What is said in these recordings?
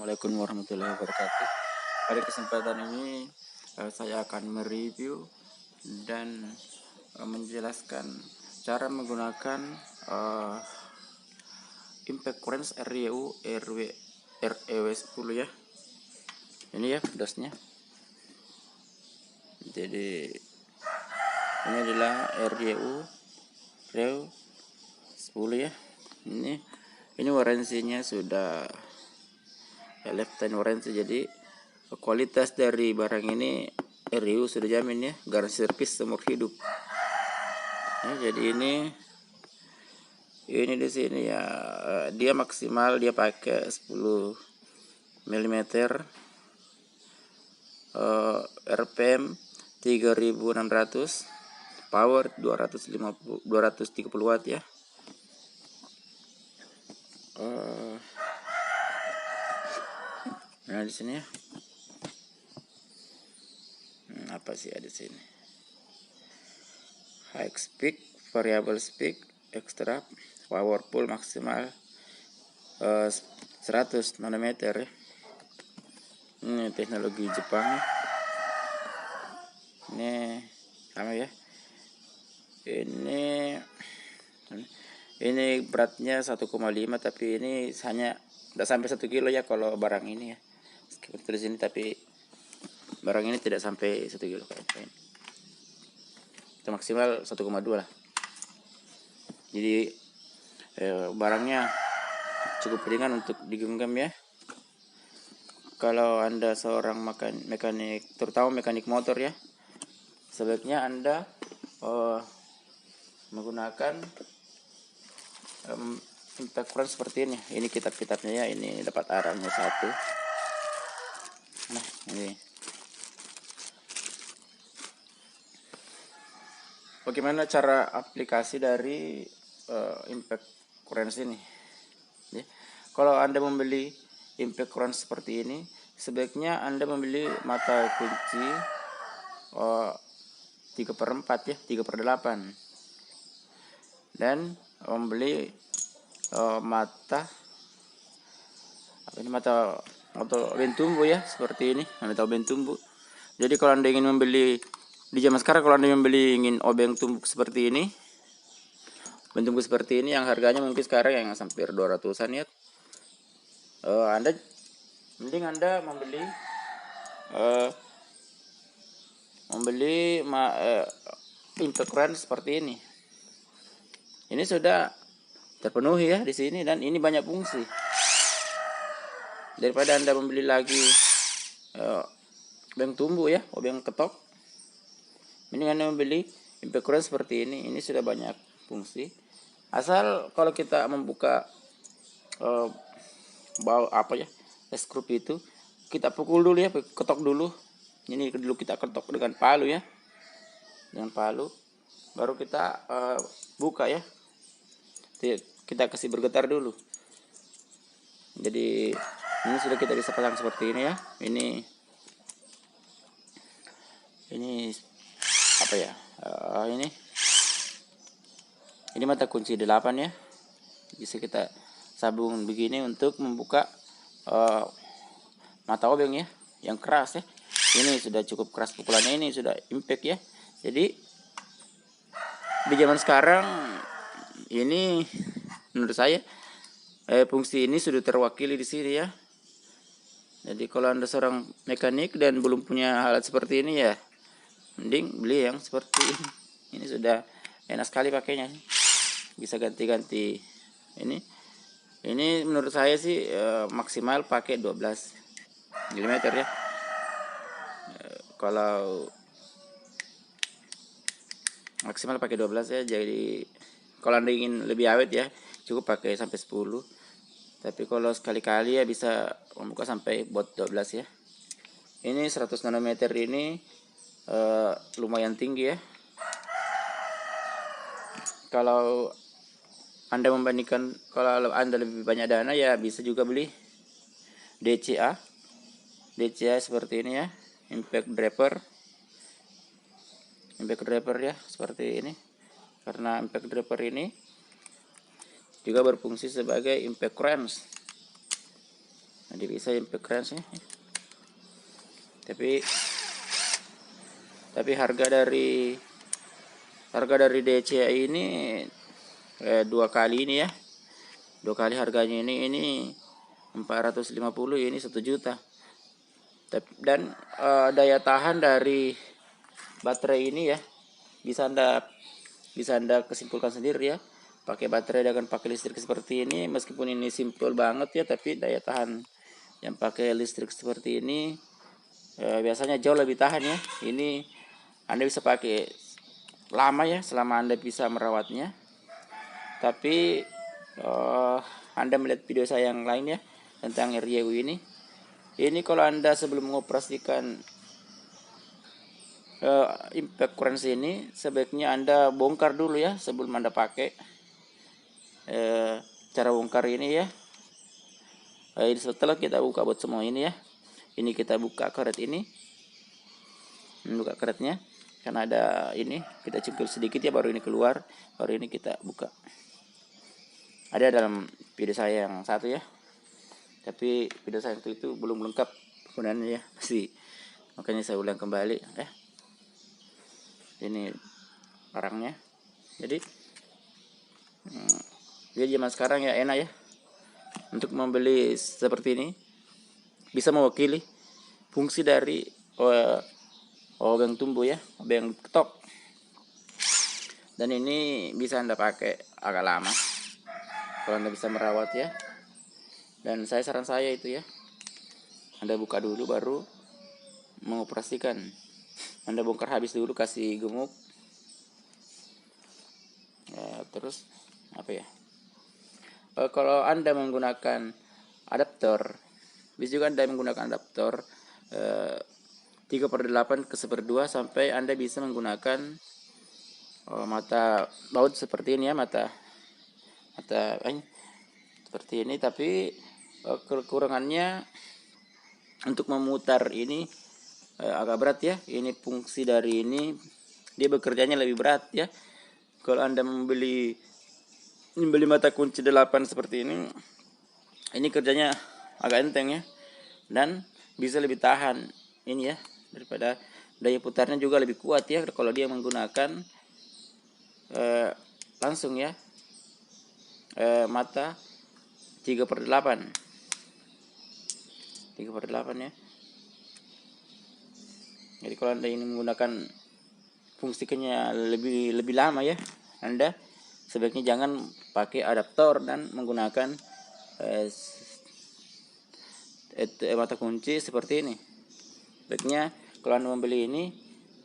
Assalamualaikum warahmatullahi wabarakatuh. Pada kesempatan ini saya akan mereview dan menjelaskan cara menggunakan impact current REW REW 10 ya. Ini ya dosnya. Jadi ini adalah REW 10 ya. Ini waransinya sudah lifetime warranty, jadi kualitas dari barang ini RU sudah jamin ya, garansi servis seumur hidup ya. Jadi ini di sini ya, dia maksimal dia pakai 10 mm, RPM 3600, power 230 watt ya. Nah di sini ya, apa sih ada sini? High speed, variable speed, extra, powerful maksimal 100 nanometer ya. Ini teknologi Jepang. Ini sama ya. Ini beratnya 1,5, tapi ini hanya tidak sampai 1 kilo ya kalau barang ini ya. Meskipun tulis ini, tapi barang ini tidak sampai 1 kilo kayak ini. Itu maksimal 1,2 lah. Jadi barangnya cukup ringan untuk digenggam ya. Kalau Anda seorang mekanik, terutama mekanik motor ya, sebaiknya Anda menggunakan impact current seperti ini. Ini kitab-kitabnya ya, ini dapat arangnya satu. Nah ini bagaimana cara aplikasi dari impact current ini ya. Kalau Anda membeli impact current seperti ini, sebaiknya Anda membeli mata kunci 3/4 ya, 3/8, dan membeli mata bentumbu ya, seperti ini. Anda tahu bentumbu. Jadi kalau Anda ingin membeli di zaman sekarang, kalau Anda ingin obeng tumbuk seperti ini, bentumbu seperti ini yang harganya mungkin sekarang yang hampir 200-an ya, Anda mending Anda membeli impact current seperti ini. Ini sudah terpenuhi ya di sini, dan ini banyak fungsi. Daripada Anda membeli lagi obeng tumbuh ya, obeng ketok, mending Anda membeli impact current seperti ini. Ini sudah banyak fungsi. Asal kalau kita membuka skrup itu, kita pukul dulu ya, ketok dulu. Ini dulu kita ketok dengan palu ya, dengan palu, baru kita buka ya. Kita kasih bergetar dulu. Jadi ini sudah kita bisa pasang seperti ini ya. Ini apa ya? Ini mata kunci 8 ya. Bisa kita sambung begini untuk membuka mata obeng ya, yang keras ya. Ini sudah cukup keras pukulannya, ini sudah impact ya. Jadi di zaman sekarang ini menurut saya fungsi ini sudah terwakili di sini ya. Jadi kalau Anda seorang mekanik dan belum punya alat seperti ini ya, mending beli yang seperti ini. Ini sudah enak sekali pakainya. Bisa ganti-ganti. Ini menurut saya sih maksimal pakai 12 mm ya. Kalau maksimal pakai 12 ya. Jadi kalau Anda ingin lebih awet ya, cukup pakai sampai 10. Tapi kalau sekali-kali ya bisa membuka sampai buat 12 ya. Ini 100 nanometer ini lumayan tinggi ya. Kalau Anda membandingkan, kalau Anda lebih banyak dana ya bisa juga beli DCA seperti ini ya, impact driver ya, seperti ini. Karena impact driver ini juga berfungsi sebagai impact current. Jadi bisa impact keren sih. Tapi harga dari DCA ini dua kali ini ya. Dua kali harganya ini 450, ini 1 juta. Dan daya tahan dari baterai ini ya bisa anda kesimpulkan sendiri ya. Pakai baterai dengan pakai listrik seperti ini, meskipun ini simple banget ya, tapi daya tahan yang pakai listrik seperti ini biasanya jauh lebih tahan ya. Ini Anda bisa pakai lama ya, selama Anda bisa merawatnya. Tapi Anda melihat video saya yang lain ya tentang review ini. Ini kalau Anda sebelum mengoperasikan impact currency ini, sebaiknya Anda bongkar dulu ya sebelum Anda pakai. Cara bongkar ini ya, setelah kita buka buat semua ini ya, ini kita buka karet ini, buka karetnya, karena ada ini kita cingkul sedikit ya, baru ini keluar, baru ini kita buka. Ada dalam video saya yang satu ya, tapi video saya itu belum lengkap penggunaannya ya, masih, makanya saya ulang kembali ya. Ini barangnya. Jadi zaman sekarang ya enak ya untuk membeli seperti ini, bisa mewakili fungsi dari obeng tumbuh ya, obeng ketok. Dan ini bisa Anda pakai agak lama kalau Anda bisa merawat ya. Dan saran saya itu ya, Anda buka dulu baru mengoperasikan. Anda bongkar habis dulu, kasih gemuk ya, terus apa ya, kalau Anda menggunakan adaptor, bisa juga Anda menggunakan adaptor 3/8 ke 1/2 sampai Anda bisa menggunakan mata baut seperti ini ya, mata seperti ini. Tapi kekurangannya untuk memutar ini agak berat ya. Ini fungsi dari ini, dia bekerjanya lebih berat ya. Kalau Anda membeli mata kunci 8 seperti ini kerjanya agak enteng ya, dan bisa lebih tahan ini ya, daripada daya putarnya juga lebih kuat ya kalau dia menggunakan langsung ya mata 3/8 ya. Jadi kalau Anda ini menggunakan fungsinya lebih lama ya, Anda sebaiknya jangan pakai adaptor dan menggunakan mata kunci seperti ini. Sebaiknya kalau Anda membeli ini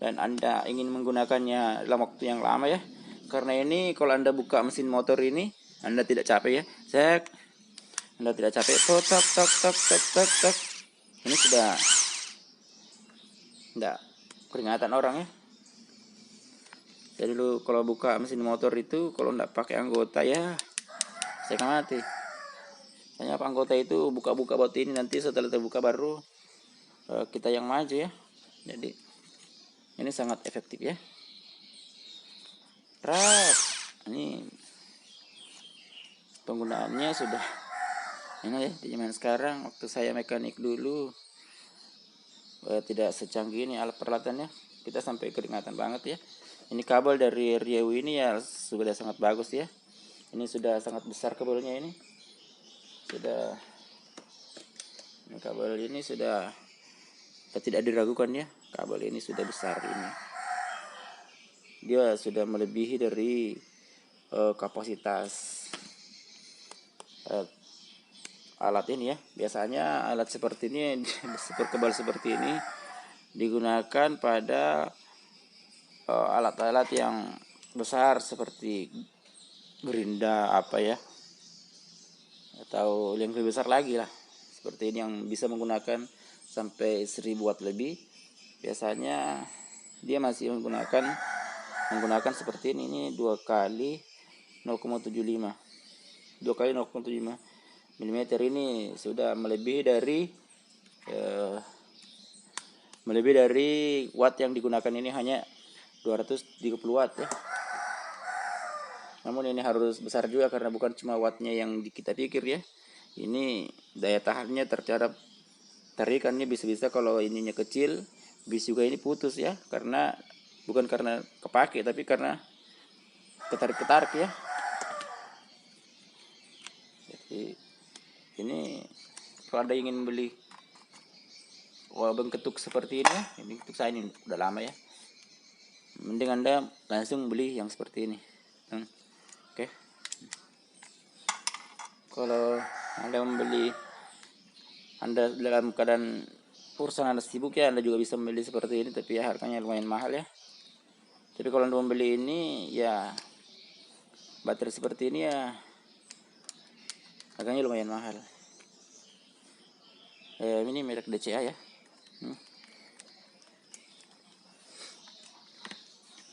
dan Anda ingin menggunakannya dalam waktu yang lama ya, karena ini kalau Anda buka mesin motor ini, Anda tidak capek ya, Anda tidak capek, tok. Ini sudah enggak keringatan orang ya. Jadi lu kalau buka mesin motor itu kalau enggak pakai anggota ya setengah mati. Hanya anggota itu buka-buka buat ini, nanti setelah terbuka baru kita yang maju ya. Jadi ini sangat efektif ya. Ini penggunaannya sudah enak ya di zaman sekarang. Waktu saya mekanik dulu tidak secanggih ini alat peralatannya, kita sampai keringatan banget ya. Ini kabel dari Riau ini ya sudah sangat bagus ya. Ini sudah sangat besar kabelnya ini. Ini kabel ini sudah tidak diragukan ya. Kabel ini sudah besar ini. Dia sudah melebihi dari kapasitas alat ini ya. Biasanya alat seperti ini kabel seperti ini digunakan pada alat-alat yang besar seperti gerinda apa ya, atau yang lebih besar lagi lah, seperti ini yang bisa menggunakan sampai 1000 watt lebih. Biasanya dia masih menggunakan seperti ini 2 kali 0,75 mm. Ini sudah melebihi dari watt yang digunakan, ini hanya 230 watt ya. Namun ini harus besar juga karena bukan cuma wattnya yang kita pikir ya. ini daya tahannya terhadap tarikannya bisa-bisa kalau ininya kecil, bisa juga ini putus ya, karena bukan karena kepake tapi karena ketarik-ketarik ya. Jadi ini kalau Anda ingin beli bentuk seperti ini, ini untuk saya ini udah lama ya, mending Anda langsung beli yang seperti ini. Oke. Kalau Anda membeli, Anda dalam keadaan urusan Anda sibuk ya, Anda juga bisa membeli seperti ini, tapi ya harganya lumayan mahal ya. Tapi kalau Anda membeli ini ya, baterai seperti ini ya harganya lumayan mahal. Ini merek DCA ya.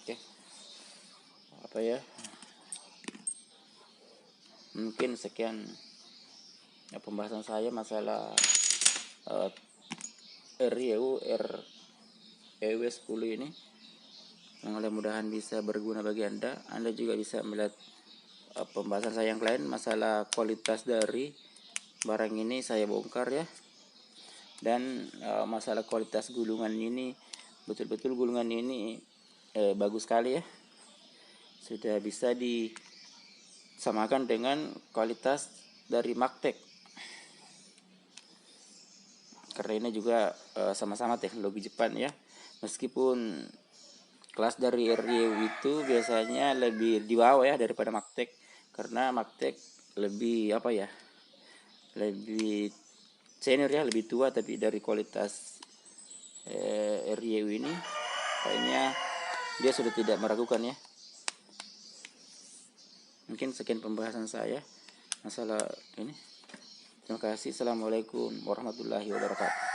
Oke. Apa ya? Mungkin sekian ya pembahasan saya masalah REW 10 ini. Mudah-mudahan bisa berguna bagi Anda. Anda juga bisa melihat pembahasan saya yang lain masalah kualitas dari barang ini saya bongkar ya. Dan masalah kualitas gulungan ini, betul-betul gulungan ini bagus sekali ya. Sudah bisa disamakan dengan kualitas dari Magtek, karena ini juga sama-sama teknologi Jepang ya. Meskipun kelas dari REW itu biasanya lebih di bawah ya daripada Magtek, karena Magtek lebih apa ya, lebih senior ya, lebih tua, tapi dari kualitas REW ini kayaknya dia sudah tidak meragukan ya. Mungkin sekian pembahasan saya masalah ini. Terima kasih. Assalamualaikum warahmatullahi wabarakatuh.